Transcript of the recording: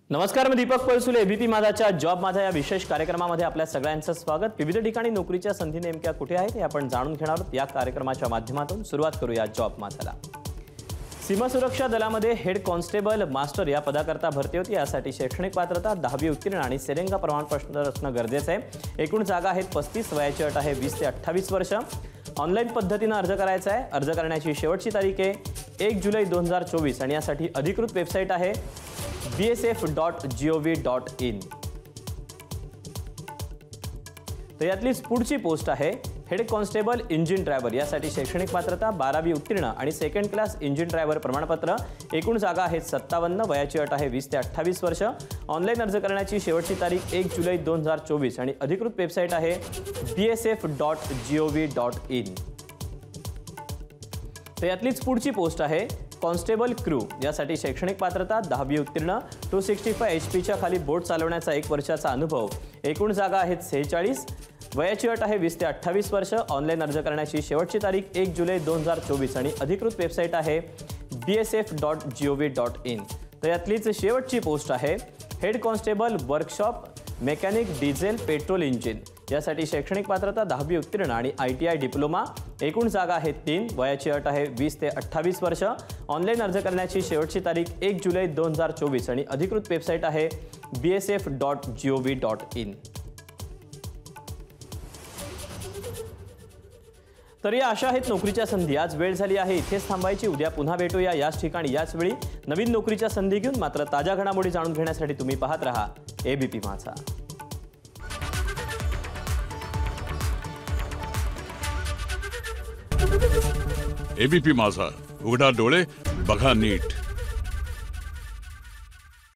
नमस्कार, मी Deepak Palsule. ABP माझाच्या job माझा या विशेष कार्यक्रमामध्ये आपल्या सगळ्यांचं स्वागत। विविध ठिकाणी नोकरीच्या संधी नेमक्या कुठे आहेत हे आपण जाणून घेणार आहोत। या कार्यक्रमाच्या माध्यमातून सुरुवात करूया जॉब माझाला। सीमा सुरक्षा दलामध्ये हेड कॉन्स्टेबल मास्टर या पदाकरता भरती होती। यासाठी शैक्षणिक पात्रता 10वी उत्तीर्ण आणि सेरेंगा प्रमाणपत्र असणं गरजेचं आहे। एकूण जागा आहेत 35, वयाची अट आहे 20 ते 28 वर्ष। ऑनलाईन पद्धतीने अर्ज करायचा आहे। अर्ज करण्याची शेवटची तारीख आहे 1 जुलै 2024 आणि यासाठी अधिकृत वेबसाईट आहे bsf.gov.in। तर यातलीच पुढची पोस्ट आहे हेड कॉन्स्टेबल इंजिन ड्रायव्हर। यासाठी शैक्षणिक पात्रता 12वी उत्तीर्ण आणि सेकंड क्लास इंजिन ड्रायव्हर प्रमाणपत्र। एकूण जागा आहेत 57, वयाची अट आहे 20 ते 28 वर्ष। ऑनलाईन अर्ज करण्याची शेवटची तारीख 1 जुलै 2024 आणि अधिकृत वेबसाईट आहे bsf.gov.in। तर यातलीच पुढची पोस्ट आहे कॉन्स्टेबल क्रू। यासाठी शैक्षणिक पात्रता 10वी उत्तीर्ण 265 HP खाली बोट चालवण्याचा 1 वर्षाचा अनुभव। एकूण जागा आहेत 46, वयाची अट आहे 20 ते 28 वर्ष। ऑनलाईन अर्ज करण्याची शेवटची तारीख 1 जुलै 2024 आणि अधिकृत वेबसाईट आहे bsf.gov.in। तर यातलीच शेवटची पोस्ट आहे head constable workshop mechanic diesel petrol engine. यासाठी शैक्षणिक पात्रता 10वी उत्तीर्ण आणि ITI डिप्लोमा। एकूण जागा आहेत 3, वयाची अट आहे 20 ते 28 वर्ष। ऑनलाईन अर्ज करण्याची शेवटची तारीख 1 जुलै 2024 आणि अधिकृत वेबसाईट आहे bsf.gov.in। तर या अशा आहेत नोकरीच्या संधी। आज वेळ झाली आहे इथेच थांबायची। उद्या पुन्हा भेटूया याच ठिकाणी याच वेळी नवीन नोकरीच्या संधी घेऊन। मात्र ताज्या घडामोडी जाणून घेण्यासाठी तुम्ही पाहत रहा एबीपी माझा। एबीपी माझा, उघडा डोळे बघा नीट।